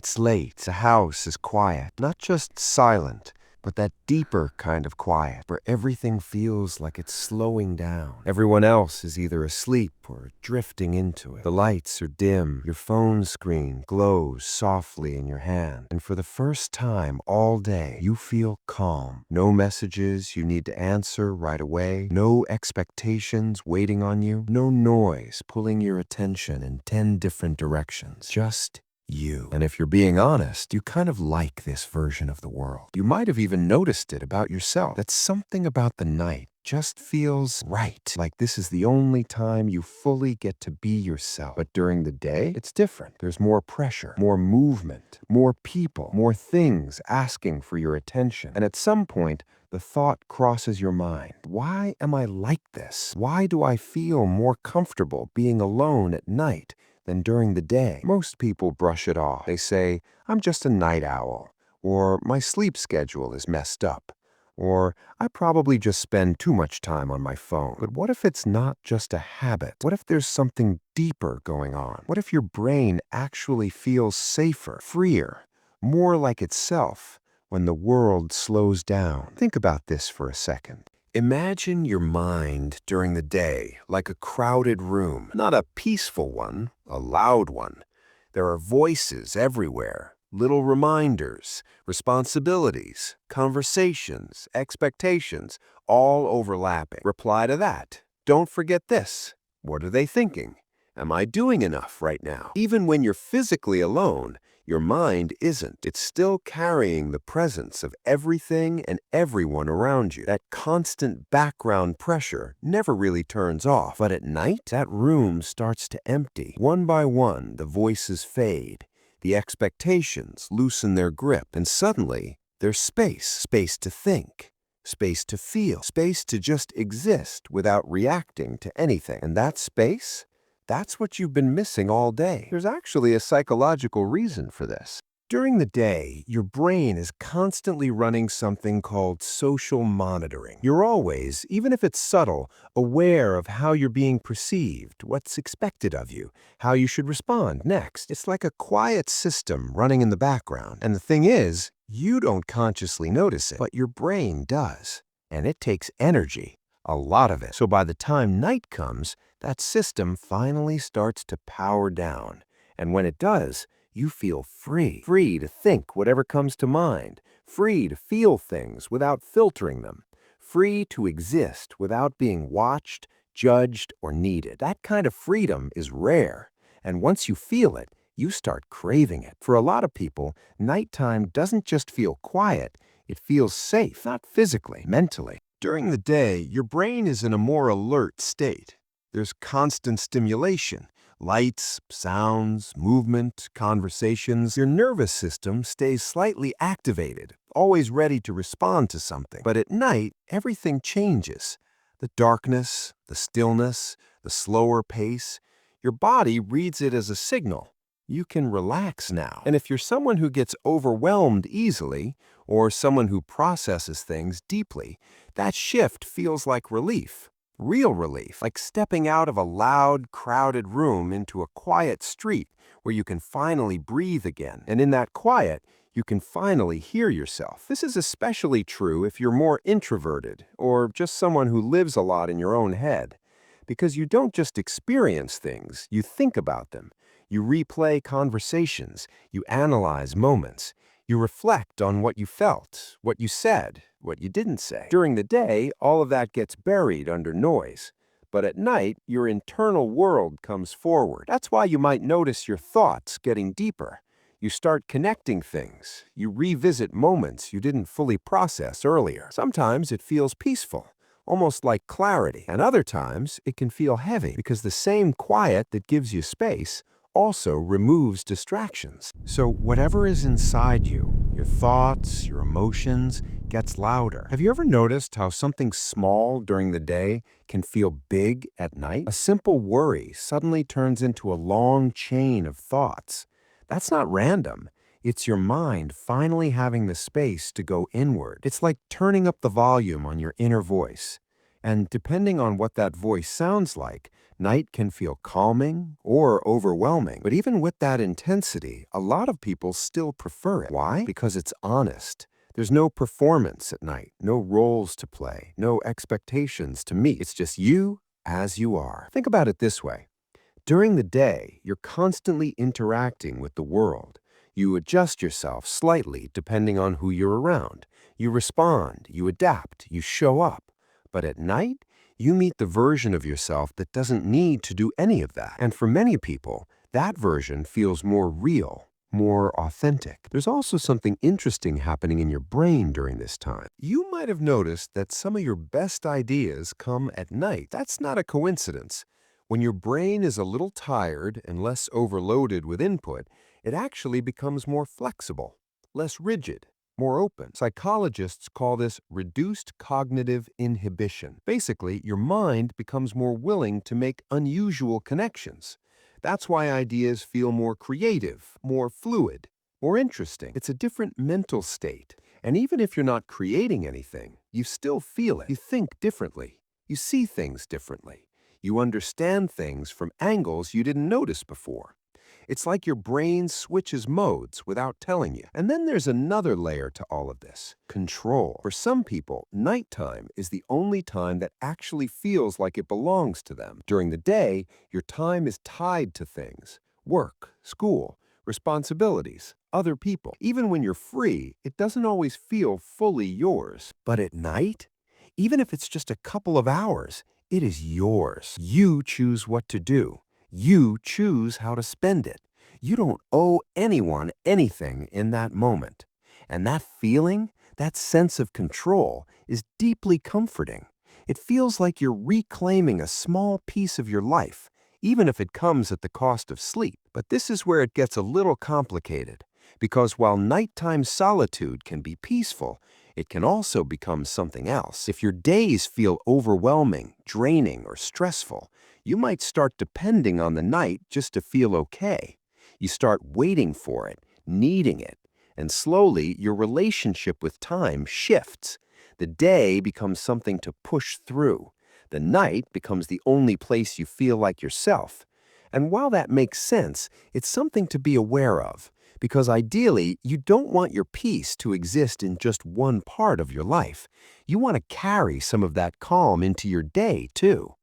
It's late, the house is quiet, not just silent, but that deeper kind of quiet where everything feels like it's slowing down. Everyone else is either asleep or drifting into it. The lights are dim, your phone screen glows softly in your hand, and for the first time all day, you feel calm. No messages you need to answer right away, no expectations waiting on you, no noise pulling your attention in 10 different directions. Just you. And if you're being honest, you kind of like this version of the world. You might have even noticed it about yourself, that something about the night just feels right, like this is the only time you fully get to be yourself. But during the day, it's different. There's more pressure, more movement, more people, more things asking for your attention. And at some point, the thought crosses your mind. Why am I like this? Why do I feel more comfortable being alone at night than during the day? Most people brush it off. They say, I'm just a night owl, or my sleep schedule is messed up, or I probably just spend too much time on my phone. But what if it's not just a habit? What if there's something deeper going on? What if your brain actually feels safer, freer, more like itself when the world slows down? Think about this for a second. Imagine your mind during the day like a crowded room, not a peaceful one, a loud one. There are voices everywhere, little reminders, responsibilities, conversations, expectations, all overlapping. Reply to that. Don't forget this. What are they thinking? Am I doing enough right now? Even when you're physically alone, your mind isn't. It's still carrying the presence of everything and everyone around you. That constant background pressure never really turns off. But at night, that room starts to empty. One by one, the voices fade. The expectations loosen their grip. And suddenly, there's space. Space to think. Space to feel. Space to just exist without reacting to anything. And that space? That's what you've been missing all day. There's actually a psychological reason for this. During the day, your brain is constantly running something called social monitoring. You're always, even if it's subtle, aware of how you're being perceived, what's expected of you, how you should respond next. It's like a quiet system running in the background. And the thing is, you don't consciously notice it, but your brain does. And it takes energy. A lot of it. So by the time night comes, that system finally starts to power down. And when it does, you feel free. Free to think whatever comes to mind. Free to feel things without filtering them. Free to exist without being watched, judged, or needed. That kind of freedom is rare. And once you feel it, you start craving it. For a lot of people, nighttime doesn't just feel quiet, it feels safe, not physically, mentally. During the day, your brain is in a more alert state. There's constant stimulation, lights, sounds, movement, conversations. Your nervous system stays slightly activated, always ready to respond to something. But at night, everything changes. The darkness, the stillness, the slower pace. Your body reads it as a signal. You can relax now. And if you're someone who gets overwhelmed easily, or someone who processes things deeply, that shift feels like relief. Real relief, like stepping out of a loud, crowded room into a quiet street where you can finally breathe again. And in that quiet, you can finally hear yourself. This is especially true if you're more introverted or just someone who lives a lot in your own head. Because you don't just experience things, you think about them. You replay conversations, you analyze moments, you reflect on what you felt, what you said, what you didn't say. During the day, all of that gets buried under noise. But at night, your internal world comes forward. That's why you might notice your thoughts getting deeper. You start connecting things. You revisit moments you didn't fully process earlier. Sometimes it feels peaceful, almost like clarity. And other times, it can feel heavy because the same quiet that gives you space also removes distractions. So whatever is inside you, your thoughts, your emotions, gets louder. Have you ever noticed how something small during the day can feel big at night? A simple worry suddenly turns into a long chain of thoughts. That's not random. It's your mind finally having the space to go inward. It's like turning up the volume on your inner voice. And depending on what that voice sounds like, Night can feel calming or overwhelming, but even with that intensity, a lot of people still prefer it. Why? Because it's honest. There's no performance at night, no roles to play, no expectations to meet. It's just you as you are. Think about it this way. During the day, you're constantly interacting with the world. You adjust yourself slightly depending on who you're around. You respond, you adapt, you show up. But at night, you meet the version of yourself that doesn't need to do any of that. And for many people, that version feels more real, more authentic. There's also something interesting happening in your brain during this time. You might have noticed that some of your best ideas come at night. That's not a coincidence. When your brain is a little tired and less overloaded with input, it actually becomes more flexible, less rigid, more open. Psychologists call this reduced cognitive inhibition. Basically, your mind becomes more willing to make unusual connections. That's why ideas feel more creative, more fluid, more interesting. It's a different mental state. And even if you're not creating anything, you still feel it. You think differently. You see things differently. You understand things from angles you didn't notice before. It's like your brain switches modes without telling you. And then there's another layer to all of this: control. For some people, nighttime is the only time that actually feels like it belongs to them. During the day, your time is tied to things: work, school, responsibilities, other people. Even when you're free, it doesn't always feel fully yours. But at night, even if it's just a couple of hours, it is yours. You choose what to do. You choose how to spend it. You don't owe anyone anything in that moment. And that feeling, that sense of control, is deeply comforting. It feels like you're reclaiming a small piece of your life, even if it comes at the cost of sleep. But this is where it gets a little complicated, because while nighttime solitude can be peaceful, it can also become something else. If your days feel overwhelming, draining, or stressful, you might start depending on the night just to feel okay. You start waiting for it, needing it, and slowly your relationship with time shifts. The day becomes something to push through. The night becomes the only place you feel like yourself. And while that makes sense, it's something to be aware of, because ideally, you don't want your peace to exist in just one part of your life. You want to carry some of that calm into your day, too.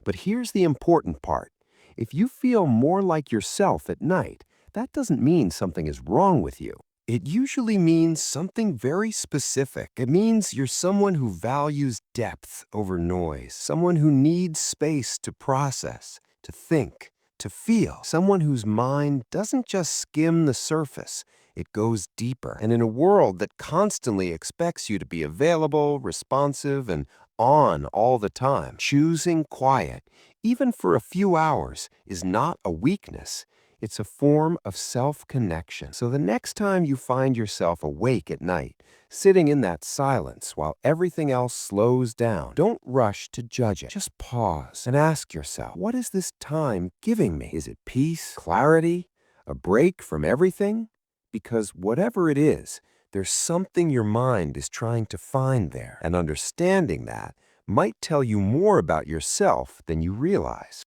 But here's the important part. If you feel more like yourself at night, that doesn't mean something is wrong with you. It usually means something very specific. It means you're someone who values depth over noise, someone who needs space to process, to think, to feel, someone whose mind doesn't just skim the surface, it goes deeper. And in a world that constantly expects you to be available, responsive, and on all the time, choosing quiet, even for a few hours, is not a weakness. It's a form of self-connection. So the next time you find yourself awake at night, sitting in that silence while everything else slows down, don't rush to judge it. Just pause and ask yourself, what is this time giving me? Is it peace, clarity, a break from everything? Because whatever it is, there's something your mind is trying to find there. And understanding that might tell you more about yourself than you realize.